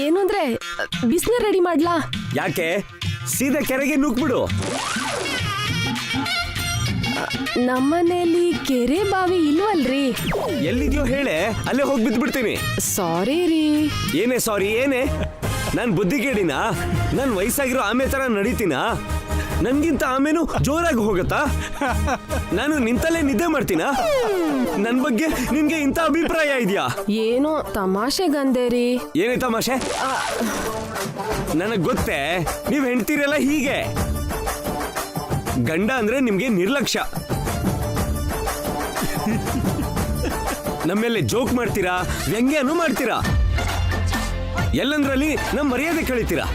ಏನು ಅಂದ್ರೆ ಬಿಸಿನೀರ್ ರೆಡಿ ಮಾಡ್ಲಾ? ಯಾಕೆ ಸೀದಾ ಕೆರೆಗೆ ನುಗ್ಬಿಡು. ನಮ್ಮನೇಲಿ ಕೆರೆ ಬಾವಿ ಇಲ್ವಲ್ರಿ. ಎಲ್ಲಿದ್ಯೋ ಹೇಳೆ, ಅಲ್ಲೇ ಹೋಗಿ ಬಿದ್ದ್ಬಿಡ್ತೀನಿ. ಸಾರಿ ರೀ. ಏನೇ ಸಾರಿ? ಏನೇ ನಾನ್ ಬುದ್ಧಿಗೇಡಿನ? ನನ್ ವಯಸ್ಸಾಗಿರೋ ಆಮೆ ತರ ನಡೀತೀನಾ? ನನ್ಗಿಂತ ಆಮೇನು ಜೋರಾಗಿ ಹೋಗತ್ತಾ? ನಾನು ನಿಂತಲ್ಲೇ ನಿದ್ದೆ ಮಾಡ್ತೀನ? ನನ್ ಬಗ್ಗೆ ನಿನ್ಗೆ ಇಂತ ಅಭಿಪ್ರಾಯ ಇದೆಯಾ? ಏನೋ ತಮಾಷೆಗಂದೆ ರೀ. ಏನೇ ತಮಾಷೆ? ನನಗ್ ಗೊತ್ತೇ, ನೀವ್ ಹೆಂಡ್ತೀರಲ್ಲ ಹೀಗೆ. ಗಂಡ ಅಂದ್ರೆ ನಿಮ್ಗೆ ನಿರ್ಲಕ್ಷ್ಯ. ನಮ್ಮೇಲೆ ಜೋಕ್ ಮಾಡ್ತೀರಾ, ವ್ಯಂಗ್ಯನೂ ಮಾಡ್ತೀರಾ, ಎಲ್ಲಂದ್ರಲ್ಲಿ ನಮ್ ಮರ್ಯಾದೆ ಕಳಿತೀರಾ.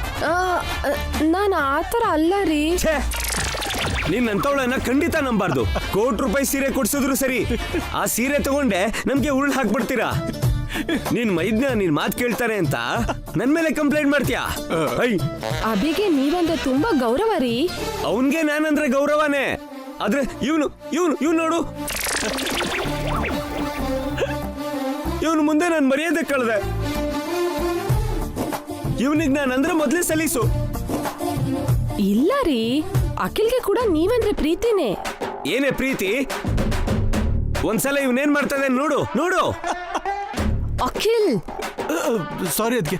ನಾನು ಆತರ ಅಲ್ಲ ರೀ. ನೀನ್ ಅಂತವಳನ್ನ ಖಂಡಿತ ನಂಬಾರ್ದು. ₹1,00,00,000 ಸೀರೆ ಕೊಡ್ಸಿದ್ರು ಸರಿ, ಆ ಸೀರೆ ತಗೊಂಡೆ ನಮ್ಗೆ ಉರುಳು ಹಾಕ್ಬಿಡ್ತೀರಾ. ನೀನ್ ಮೈದ್ನ ನೀನ್ ಮಾತ್ ಕೇಳ್ತಾರೆ ಅಂತ ನನ್ ಮೇಲೆ ಕಂಪ್ಲೇಂಟ್ ಮಾಡ್ತೀಯಾ? ಅಭಿಗೆ ನೀವಂದ್ರೆ ತುಂಬಾ ಗೌರವ ರೀ. ಅವನ್ಗೆ ನಾನಂದ್ರೆ ಗೌರವನೇ, ಆದ್ರೆ ಇವನು ನೋಡು, ಇವನು ಮುಂದೆ ನನ್ ಮರ್ಯಾದೆ ಕಳ್ದೆ. ಇವನಿಗೆ ನಾನಂದ್ರೆ ಮೊದ್ಲೇ ಸಲೀಸು. ಇಲ್ಲ ರೀ, ಅಖಿಲ್ಗೆ ಕೂಡ ನೀವಂದ್ರೆ ಪ್ರೀತಿನೇ. ಏನೇ ಪ್ರೀತಿ? ಒಂದ್ಸಲ ಇವನೇನ್ ಮಾಡ್ತದೆ ನೋಡು ನೋಡು. ಅಖಿಲ್ ಸಾರಿ ಅದ್ಕೆ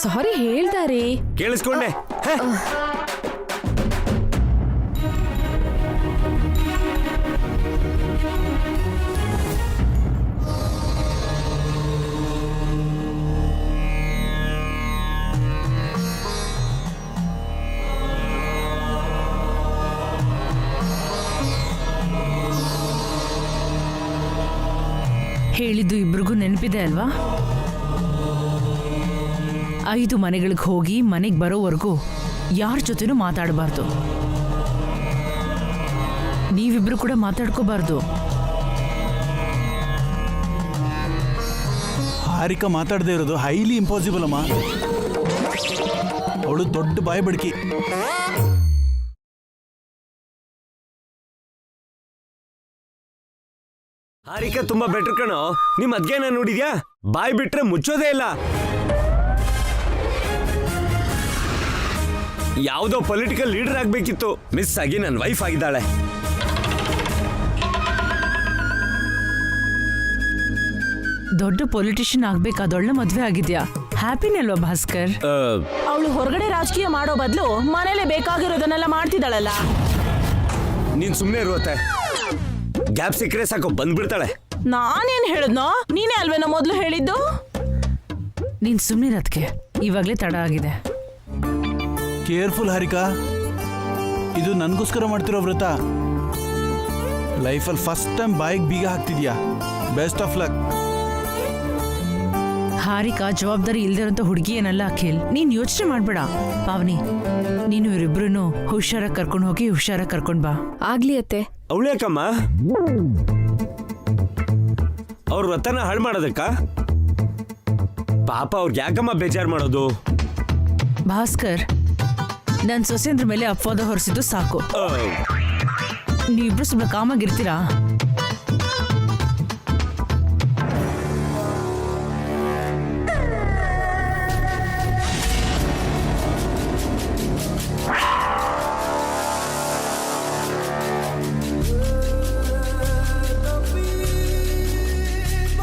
ಸಾರಿ ಹೇಳ್ದಾರಿ. ಕೇಳಿಸ್ಕೊಂಡೆ? ಹೇಳಿದ್ದು ಇಬ್ರಿಗೂ ನೆನಪಿದೆ ಅಲ್ವಾ? 5 ಮನೆಗಳಿಗೆ ಹೋಗಿ ಮನೆಗೆ ಬರೋವರೆಗೂ ಯಾರ ಜೊತೆನೂ ಮಾತಾಡಬಾರ್ದು. ನೀವಿಬ್ರು ಕೂಡ ಮಾತಾಡ್ಕೋಬಾರ್ದು. ಹಾರಿಕಾ ಮಾತಾಡದೇ ಇರೋದು ಹೈಲಿ ಇಂಪಾಸಿಬಲ್ ಅಮ್ಮ. ಅವಳು ದೊಡ್ಡ ಬಾಯಿ ಬಡ್ಕಿ. ಹಾರಿಕಾ ತುಂಬಾ ಬೆಟರ್ ಕಣೋ. ನಿಮ್ ಅದ್ಗೆನ ನೋಡಿದ್ಯಾ? ಬಾಯ್ ಬಿಟ್ರೆ ಮುಚ್ಚೋದೇ ಇಲ್ಲ. ಯಾವ್ದೋ ಪೊಲಿಟಿಕಲ್ ಲೀಡರ್ ಆಗ್ಬೇಕಿತ್ತು, ಮಿಸ್ ಆಗಿ ನನ್ನ ವೈಫ್ ಆಗಿದ್ದಾಳೆ. ದೊಡ್ಡ ಪೊಲಿಟಿಷಿಯನ್ ಆಗ್ಬೇಕಾದೊಳ್ಳೆ ಮದ್ವೆ ಆಗಿದ್ಯಾ? ಹ್ಯಾಪಿನೇ ಅಲ್ವಾ ಭಾಸ್ಕರ್? ಅವಳು ಹೊರಗಡೆ ರಾಜಕೀಯ ಮಾಡೋ ಬದಲು ಮನೇಲೆ ಬೇಕಾಗಿರೋದನ್ನೆಲ್ಲ ಮಾಡ್ತಿದ್ದಾಳಲ್ಲ. ನೀನ್ ಸುಮ್ನೆ ಇರುವತ್ತೆ, ಗ್ಯಾಪ್ ಸಿಕ್ಕರೆ ಸಾಕು ಬಂದ್ಬಿಡ್ತಾಳೆ. ನಾನೇನ್ ಹೇಳಿದ್ನೋ? ನೀನೇ ಅಲ್ವೇನೋ ಮೊದ್ಲು ಹೇಳಿದ್ದು. ನೀನ್ ಸುಮ್ನಿರತ್ಕೆ, ಇವಾಗ್ಲೇ ತಡ ಆಗಿದೆ. ಕೇರ್ಫುಲ್ ಹಾರಿಕಾ, ಇದು ನನ್ಗೋಸ್ಕರ ಮಾಡ್ತಿರೋ ವ್ರತ. ಲೈಫಲ್ಲಿ ಫಸ್ಟ್ ಟೈಮ್ ಬಾಯಿಗೆ ಬೀಗ ಹಾಕ್ತಿದ್ಯಾ. Best of luck. ಹಾರಿಕಾ ಜವಾಬ್ದಾರಿ ಇಲ್ದಿರೋಂಥ ಹುಡುಗಿ ಏನಲ್ಲ ಅಖಿಲ್. ನೀನ್ ಯೋಚನೆ ಮಾಡ್ಬೇಡ. ಪಾವನಿ, ನೀನು ಇವರಿಬ್ರು ಹುಷಾರಾಗಿ ಕರ್ಕೊಂಡು ಹೋಗಿ ಹುಷಾರಾಗಿ ಕರ್ಕೊಂಡ್ ಬಾ. ಆಗ್ಲಿ ಅತ್ತೆ. ಅವಳ್ಯಾಕಮ್ಮ ಅವ್ರ ವ್ರತನ ಹಾಳು ಮಾಡೋದಕ್ಕ? ಪಾಪ ಅವ್ರಿಗೆ ಯಾಕಮ್ಮ ಬೇಜಾರು ಮಾಡೋದು? ಭಾಸ್ಕರ್, ನನ್ ಸೊಸೆಂದ್ರ ಮೇಲೆ ಅಪವಾದ ಹೊರಿಸಿದ್ದು ಸಾಕು. ನೀವಿಬ್ರು ಸ್ವಲ್ಪ ಕಾಮಾಗಿರ್ತೀರಾ?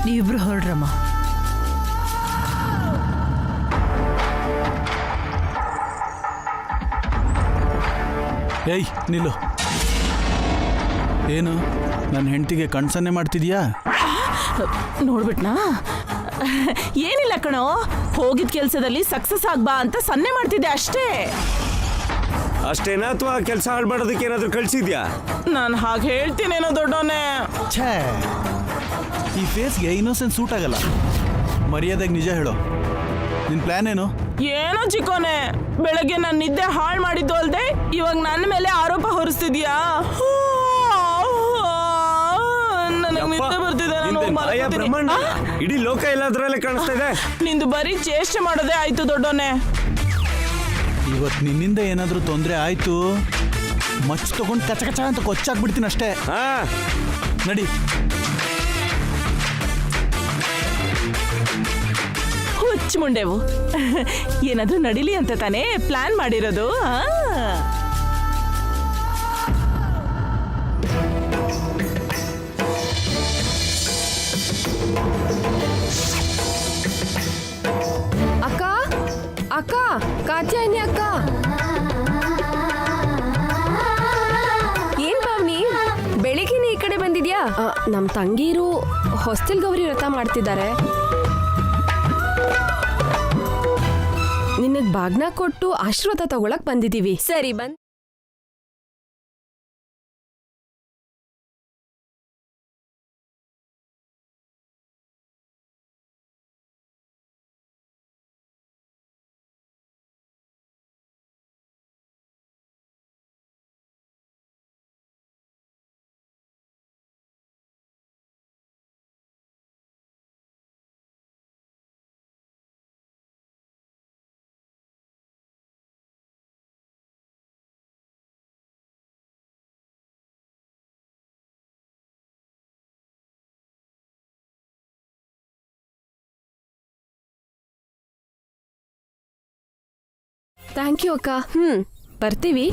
ನೀವಿಬ್ರು ಹೊರಡ್ರಮ್ಮ. ಏಯ್ ನಿಲ್ಲು. ಏನು ನನ್ನ ಹೆಂಡತಿಗೆ ಕಣ್ಸನ್ನೆ ಮಾಡ್ತಿದ್ಯಾ? ನೋಡ್ಬಿಟ್ನಾ? ಏನಿಲ್ಲ ಕಣೋ, ಹೋಗಿದ್ ಕೆಲ್ಸದಲ್ಲಿ ಸಕ್ಸಸ್ ಆಗ್ಬಾ ಅಂತ ಸನ್ನೆ ಮಾಡ್ತಿದ್ದೆ ಅಷ್ಟೇ. ಅಷ್ಟೇನಾ ಅಥವಾ ಕೆಲಸ ಹಾಳು ಮಾಡೋದಕ್ಕೆ ಏನಾದ್ರೂ ಕಳ್ಸಿದ್ಯಾ? ನಾನು ಹಾಗೆ ಹೇಳ್ತೀನೇನೋ ದೊಡ್ಡವನೇ. ಛೇ, ಈ ಫೇಸ್ಗೆ ಇನ್ನೋಸೆನ್ಸ್ ಸೂಟ್ ಆಗಲ್ಲ. ಮರ್ಯಾದೆಗೆ ನಿಜ ಹೇಳೋ, ನಿನ್ ಪ್ಲಾನ್ ಏನು? ಏನೋ ಚಿಕ್ಕೋನೆ, ಬೆಳಗ್ಗೆ ನಾನು ನಿದ್ದೆ ಹಾಳು ಮಾಡಿದ್ದು ಅಲ್ದೆ ಇವಾಗ ನನ್ನ ಮೇಲೆ ಆರೋಪ ಹೊರಿಸ್ತಿದ್ಯಾ? ನನಗೆ ನಿದ್ದೆ ಬರ್ತಿದೆ. ಇಡೀ ಲೋಕ ಎಲ್ಲದ್ರಲ್ಲೇ ಕಾಣಿಸ್ತಾ ಇದೆ. ನಿಂದು ಬರೀ ಚೇಷ್ಟೆ ಮಾಡೋದೇ ಆಯ್ತು ದೊಡ್ಡವನೇ. ಇವತ್ತು ನಿನ್ನಿಂದ ಏನಾದರೂ ತೊಂದರೆ ಆಯ್ತು, ಮಚ್ಚ ತಗೊಂಡು ಕಚ ಕಚ ಅಂತ ಕೊಚ್ಚಾಕ್ಬಿಡ್ತೀನಿ ಅಷ್ಟೇ. ನಡಿ. ಹುಚ್ಚ ಮುಂಡೆವು. ಏನಾದ್ರೂ ನಡಿಲಿ ಅಂತ ತಾನೇ ಪ್ಲಾನ್ ಮಾಡಿರೋದು. ಅಕ್ಕ ಅಕ್ಕ ಕಾತ್ಯಾಯಿನಿ ಅಕ್ಕ. ಏನ್ ಪಾವ್ನಿ ಬೆಳಿಗ್ಗೆನೆ ಈ ಕಡೆ ಬಂದಿದ್ಯಾ? ನಮ್ ತಂಗೀರು ಹೊಸ್ತಿಲ್ ಗೌರಿ ವ್ರತ ಮಾಡ್ತಿದ್ದಾರೆ. ನಿನಗ್ ಬಾಗ್ನ ಕೊಟ್ಟು ಆಶೀರ್ವಾದ ತಗೊಳಕ್ ಬಂದಿದೀವಿ. ಸರಿ ಬಂದ್. ಥ್ಯಾಂಕ್ ಯು ಅಕ್ಕ. ಬರ್ತೀವಿ.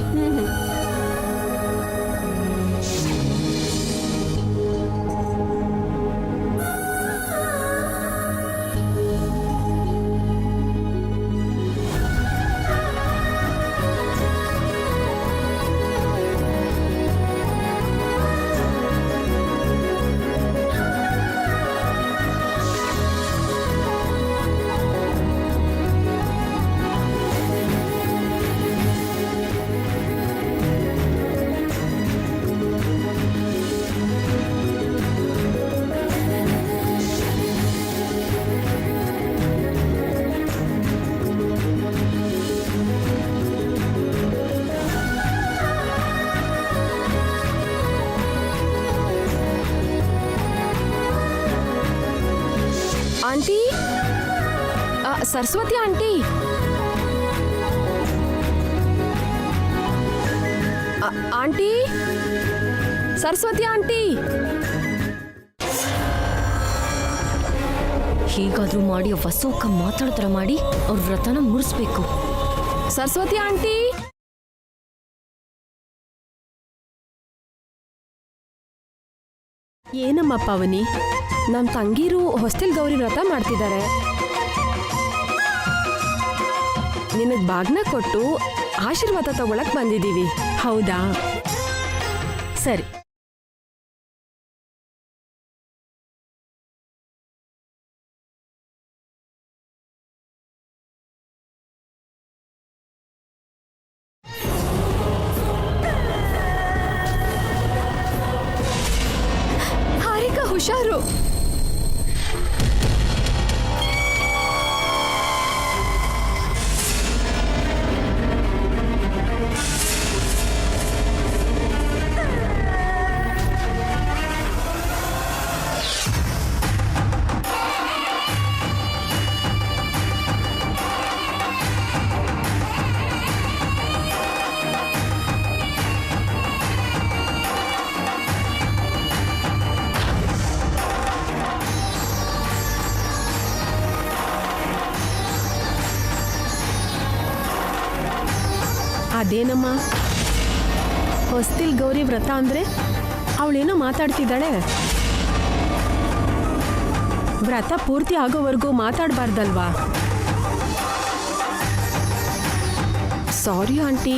Aunty, Saraswati aunty, aunty, Saraswati aunty. ಹೀಗಾದ್ರೂ ಮಾಡಿ ವಸೋಕ ಮಾತಾಡ್ತರ ಮಾಡಿ ಅವ್ರ ವ್ರತನ ಮುರಿಸ್ಬೇಕು. ಸರಸ್ವತಿ ಆಂಟಿ, ಏನಮ್ಮ ಪಾವನಿ? ನಮ್ ತಂಗೀರು ಹೊಸ್ತಿಲ್ ಗೌರಿ ವ್ರತ ಮಾಡ್ತಿದ್ದಾರೆ. ನಿನಗ್ ಬಾಗ್ನ ಕೊಟ್ಟು ಆಶೀರ್ವಾದ ತಗೊಳಕ್ ಬಂದಿದೀವಿ. ಹೌದಾ? ಸರಿ. ಹಾರಿಕಾ, ಹುಷಾರು. ಅದೇನಮ್ಮ, ಹೊಸ್ತಿಲ್ ಗೌರಿ ವ್ರತ ಅಂದ್ರೆ ಅವಳೇನೋ ಮಾತಾಡ್ತಿದ್ದಾಳೆ. ವ್ರತ ಪೂರ್ತಿ ಆಗೋವರೆಗೂ ಮಾತಾಡಬಾರ್ದಲ್ವಾ? ಸಾರಿ ಆಂಟಿ,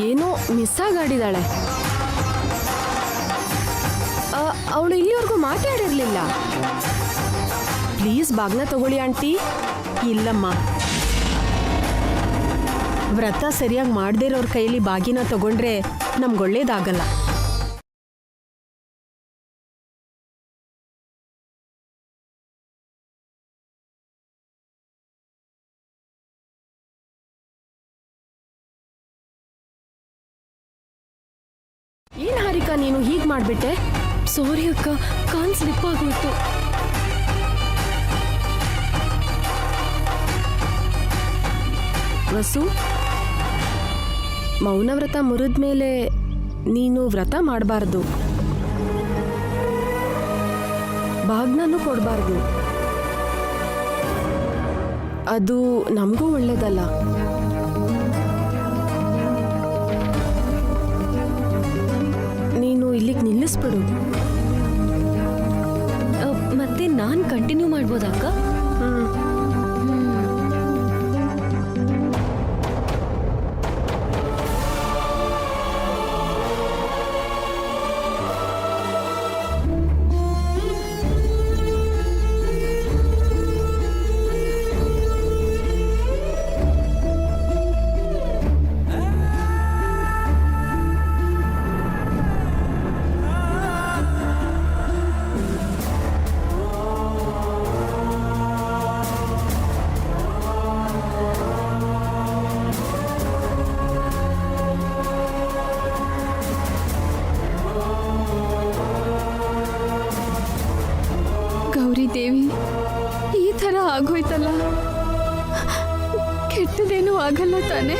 ಏನೋ ಮಿಸ್ ಆಗಾಡಿದಾಳೆ. ಅವಳು ಇಲ್ಲಿವರೆಗೂ ಮಾತಾಡಿರ್ಲಿಲ್ಲ. ಪ್ಲೀಸ್ ಬಾಗ್ನ ತಗೊಳ್ಳಿ ಆಂಟಿ. ಇಲ್ಲಮ್ಮ, ವ್ರತ ಸರಿಯಾಗಿ ಮಾಡದೇ ಇರೋರ ಕೈಯಲ್ಲಿ ಬಾಗಿನ ತಗೊಂಡ್ರೆ ನಮ್ಗೊಳ್ಳೇದಾಗಲ್ಲ. ಏನ್ ಹಾರಿಕಾ, ನೀನು ಹೀಗ್ ಮಾಡ್ಬಿಟ್ಟೆ? ಸಾರಿ ಅಕ್ಕ, ಕಾಲ್ ಸ್ಲಿಪ್ ಆಗೋಯ್ತು. ವಸು, ಮೌನವ್ರತ ಮುರಿದ್ಮೇಲೆ ನೀನು ವ್ರತ ಮಾಡಬಾರ್ದು, ಬಾಗ್ನೂ ಕೊಡಬಾರ್ದು. ಅದು ನಮಗೂ ಒಳ್ಳೇದಲ್ಲ. ನೀನು ಇಲ್ಲಿಗೆ ನಿಲ್ಲಿಸ್ಬಿಡು. ಮತ್ತೆ ನಾನ್ ಕಂಟಿನ್ಯೂ ಮಾಡ್ಬೋದಕ್ಕ? ಗೌರಿ ದೇವಿ, ಈ ಥರ ಆಗೋಯ್ತಲ್ಲ, ಕೆಟ್ಟದೇನೂ ಆಗಲ್ಲ ತಾನೆ?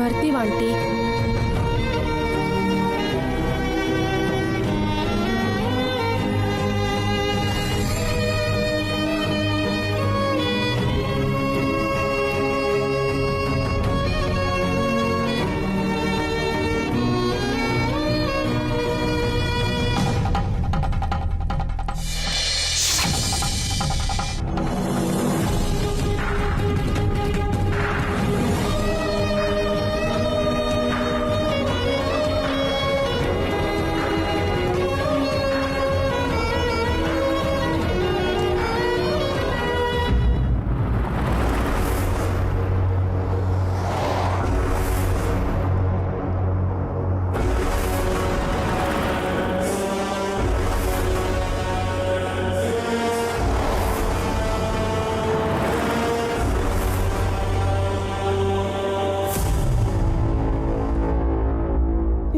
ಬರ್ತೀವ ಆಂಟಿ.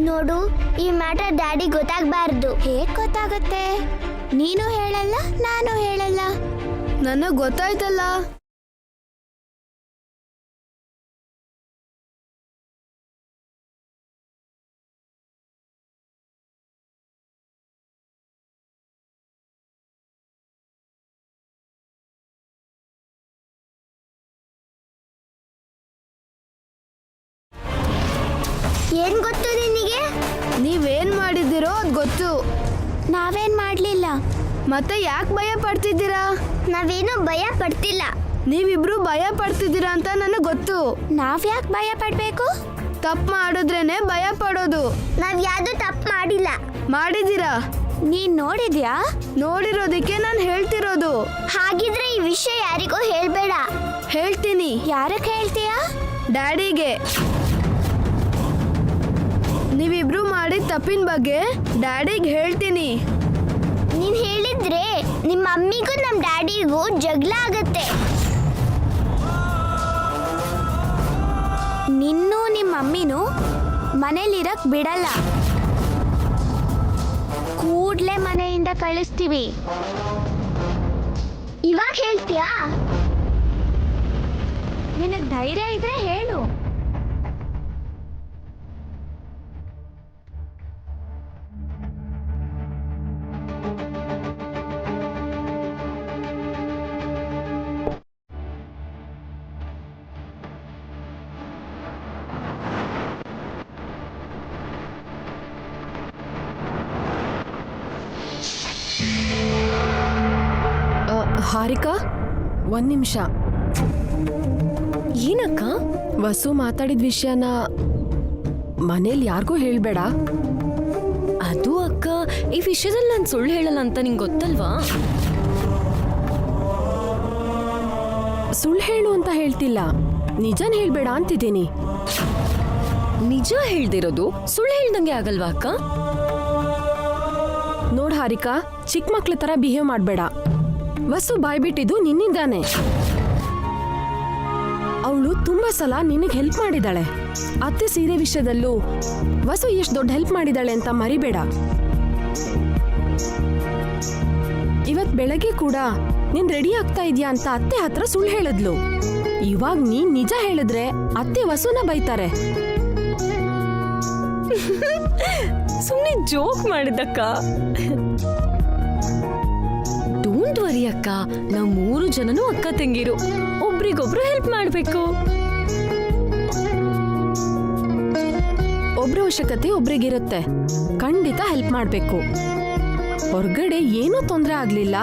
ನೋಡು, ಈ ಮ್ಯಾಟರ್ ಡ್ಯಾಡಿ ಗೊತ್ತಾಗಬಾರ್ದು. ಹೇಗ್ ಗೊತ್ತಾಗುತ್ತೆ? ನೀನು ಹೇಳಲ್ಲ, ನಾನು ಹೇಳಲ್ಲ. ನನಗೆ ಗೊತ್ತಾಯ್ತಲ್ಲ. ಏನ್ ಗೊತ್ತು ನಿನಗೆ? ನೀವೇನ್ ಮಾಡಿದ್ದೀರೋ ಅದು ಗೊತ್ತು. ನಾವೇನ್ ಮಾಡ್ಲಿಲ್ಲ. ಮತ್ತೆ ಯಾಕೆ ಭಯ ಪಡ್ತಿದ್ದೀರಾ? ನಾವೇನು ಭಯ ಪಡ್ತಿಲ್ಲ. ನೀವಿಬ್ರು ಭಯ ಪಡ್ತಿದ್ದೀರಾ ಅಂತ ನನಗೆ ಗೊತ್ತು. ನಾವ್ಯಾಕೆ ಭಯ ಪಡ್ಬೇಕು? ತಪ್ಪು ಮಾಡಿದ್ರೇನೆ ಭಯ ಪಡೋದು. ನಾವ್ ಯಾವ್ದು ತಪ್ಪು ಮಾಡಿಲ್ಲ. ಮಾಡಿದ್ದೀರಾ? ನೀನ್ ನೋಡಿದ್ಯಾ? ನೋಡಿರೋದಕ್ಕೆ ನಾನು ಹೇಳ್ತಿರೋದು. ಹಾಗಿದ್ರೆ ಈ ವಿಷಯ ಯಾರಿಗೂ ಹೇಳ್ಬೇಡ. ಹೇಳ್ತೀನಿ. ಯಾರಕ್ಕೆ ಹೇಳ್ತೀಯಾ? ಡ್ಯಾಡಿಗೆ. ನೀವಿಬ್ರು ಮಾಡಿದ ತಪ್ಪಿನ ಬಗ್ಗೆ ಡ್ಯಾಡಿಗೆ ಹೇಳ್ತೀನಿ. ನೀನ್ ಹೇಳಿದ್ರೆ ನಿಮ್ಮ ಮಮ್ಮಿಗೂ ನಮ್ಮ ಡ್ಯಾಡಿಗೂ ಜಗಳ ಆಗತ್ತೆ. ನಿನ್ನೂ ನಿಮ್ಮ ಮಮ್ಮಿನೂ ಮನೇಲಿರಕ್ ಬಿಡಲ್ಲ. ಕೂಡ್ಲೆ ಮನೆಯಿಂದ ಕಳಿಸ್ತೀವಿ. ಇವಾಗ ಹೇಳ್ತೀಯಾ? ನಿನಗ್ ಧೈರ್ಯ ಇದ್ರೆ ಹೇಳು. ಹಾರಿಕಾ, ಒಂದ್ ನಿಮಿಷ. ಏನಕ್ಕ? ವಸು ಮಾತಾಡಿದ ವಿಷಯನ ಮನೇಲಿ ಯಾರಿಗೂ ಹೇಳ್ಬೇಡ. ಅದು ಅಕ್ಕ, ಈ ವಿಷಯದಲ್ಲಿ ನಾನು ಸುಳ್ಳು ಹೇಳಲ್ಲ ಅಂತ ನಿಂಗೆ ಗೊತ್ತಲ್ವಾ? ಸುಳ್ಳು ಹೇಳು ಅಂತ ಹೇಳ್ತಿಲ್ಲ, ನಿಜನ ಹೇಳ್ಬೇಡ ಅಂತಿದ್ದೀನಿ. ನಿಜ ಹೇಳ್ದಿರೋದು ಸುಳ್ಳು ಹೇಳ್ದಂಗೆ ಆಗಲ್ವಾ ಅಕ್ಕ? ನೋಡ್ ಹಾರಿಕಾ, ಚಿಕ್ಕ ಮಕ್ಳ ತರ ಬಿಹೇವ್ ಮಾಡ್ಬೇಡ. ವಸು ಬಾಯ್ಬಿಟ್ಟಿದ್ದು ನಿನ್ನಿಂದಾನೆ. ಅವಳು ತುಂಬಾ ಸಲ ನಿನಗೆ ಹೆಲ್ಪ್ ಮಾಡಿದಾಳೆ. ಅತ್ತೆ ಸೀರೆ ವಿಷಯದಲ್ಲೂ ವಸು ಎಷ್ಟು ದೊಡ್ಡ ಹೆಲ್ಪ್ ಮಾಡಿದಾಳೆ ಅಂತ ಮರಿಬೇಡ. ಇವತ್ ಬೆಳಗ್ಗೆ ಕೂಡ ನೀನ್ ರೆಡಿ ಆಗ್ತಾ ಇದೀಯಾ ಅಂತ ಅತ್ತೆ ಹತ್ರ ಸುಳ್ಳು ಹೇಳಿದ್ಲು. ಇವಾಗ ನೀನ್ ನಿಜ ಹೇಳಿದ್ರೆ ಅತ್ತೆ ವಸುನ ಬೈತಾರೆ. ಸುಮ್ಮನೆ ಜೋಕ್ ಮಾಡಿದ್ದಕ್ಕ. ಡೋಂಟ್ ವರಿ ಅಕ್ಕ ನಾವ್ 3 ಜನನು ಅಕ್ಕ ತಂಗಿರು, ಒಬ್ರಿಗೊಬ್ರು ಹೆಲ್ಪ್ ಮಾಡ್ಬೇಕು. ಒಬ್ರ ಅವಶ್ಯಕತೆ ಒಬ್ರಿಗಿರುತ್ತೆ, ಖಂಡಿತ ಹೆಲ್ಪ್ ಮಾಡ್ಬೇಕು. ಹೊರಗಡೆ ಏನೂ ತೊಂದರೆ ಆಗ್ಲಿಲ್ಲ,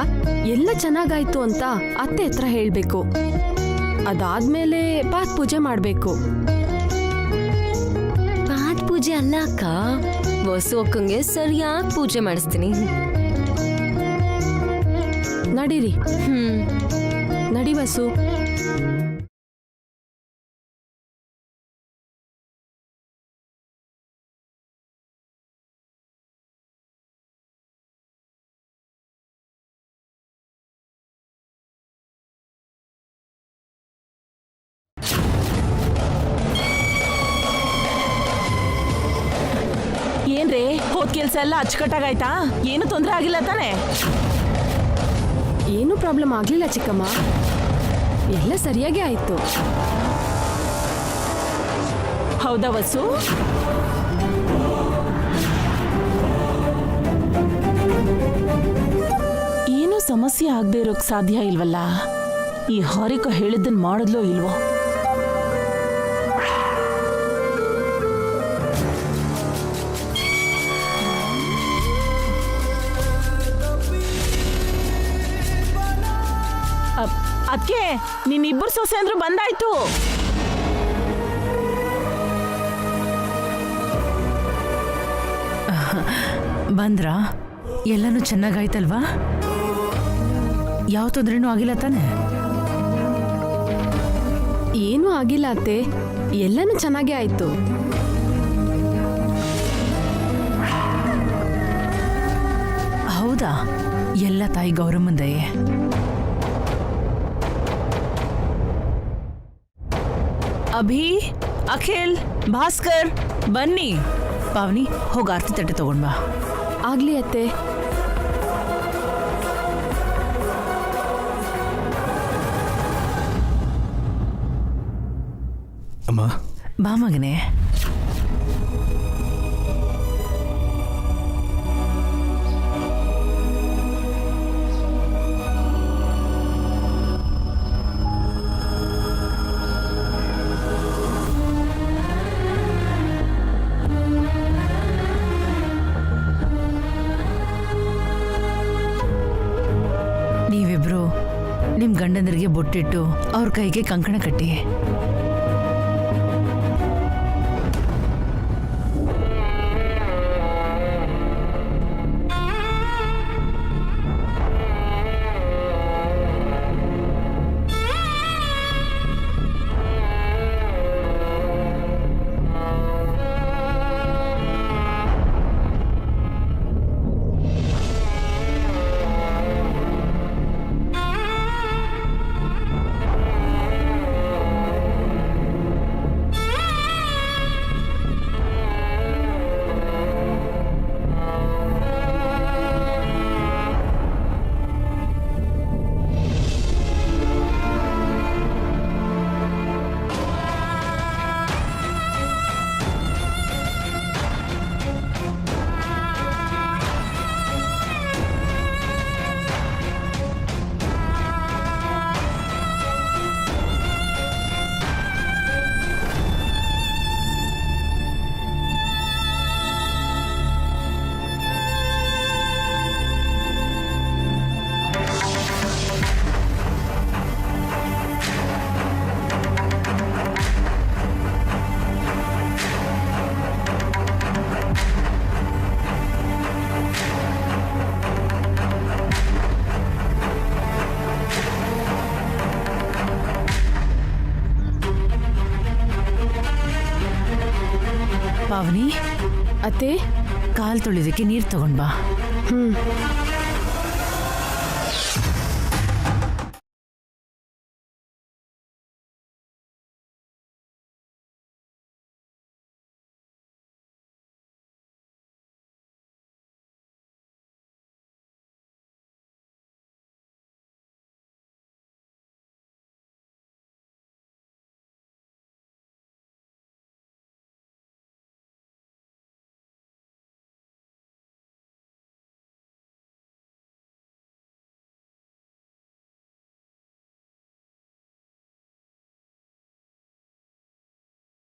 ಎಲ್ಲ ಚೆನ್ನಾಗಾಯ್ತು ಅಂತ ಅತ್ತೆ ಹತ್ರ ಹೇಳ್ಬೇಕು. ಅದಾದ್ಮೇಲೆ ಪಾತ್ ಪೂಜೆ ಮಾಡ್ಬೇಕು. ಪಾತ್ ಪೂಜೆ ಅಲ್ಲ ಅಕ್ಕ, ವಸು ಅಕ್ಕಂಗೆ ಸರಿಯಾಗಿ ಪೂಜೆ ಮಾಡಿಸ್ತೀನಿ. ನಡೀರಿ, ನಡಿ ವಸು. ಏನ್ರೇ ಹೋದ್ ಕೆಲ್ಸ ಎಲ್ಲ ಅಚ್ಚುಕಟ್ಟಾಗಾಯ್ತಾ? ಏನು ತೊಂದರೆ ಆಗಿಲ್ಲ ತಾನೆ? ಏನೂ ಪ್ರಾಬ್ಲಮ್ ಆಗ್ಲಿಲ್ಲ ಚಿಕ್ಕಮ್ಮ, ಎಲ್ಲ ಸರಿಯಾಗಿ ಆಯ್ತು. ಹೌದಾ ವಸು? ಏನೂ ಸಮಸ್ಯೆ ಆಗದೆ ಇರೋಕ್ ಸಾಧ್ಯ ಇಲ್ವಲ್ಲ? ಈ ಹಾರಿಕ ಹೇಳಿದ್ದನ್ ಮಾಡಿದ್ಲೋ ಇಲ್ವೋ? ಅದಕ್ಕೆ ನಿನ್ನಿಬ್ಬರು ಸೊಸೆ ಅಂದ್ರೂ ಬಂದಾಯ್ತು. ಬಂದ್ರಾ? ಎಲ್ಲನೂ ಚೆನ್ನಾಗಾಯ್ತಲ್ವಾ? ಯಾವ ತೊಂದ್ರೆನೂ ಆಗಿಲ್ಲ ತಾನೆ? ಏನೂ ಆಗಿಲ್ಲ ಅತ್ತೆ, ಎಲ್ಲನೂ ಚೆನ್ನಾಗೇ ಆಯ್ತು. ಹೌದಾ? ಎಲ್ಲ ತಾಯಿ ಗೌರಮ್ಮಂದಯೇ. ಅಭಿ, ಅಖಿಲ್, ಭಾಸ್ಕರ್ ಬನ್ನಿ. ಪಾವನಿ, ಹೋಗಿ ಆರ್ತಿ ತಟ್ಟೆ ತಗೊಂಡ್ ಬಾ. ಆಗ್ಲಿ ಅತ್ತೆ. ಅಮ್ಮ, ಬಾ ಮಗನೇ. ನೀವಿಬ್ರು ನಿಮ್ ಗಂಡಂದ್ರಿಗೆ ಬೊಟ್ಟಿಟ್ಟು ಅವ್ರ ಕೈಗೆ ಕಂಕಣ ಕಟ್ಟಿ. ಪಾವನಿ, ಅತ್ತೆ, ಕಾಲ್ ತೊಳಿದಕ್ಕೆ ನೀರು ತಗೊಂಡ್ ಬಾ.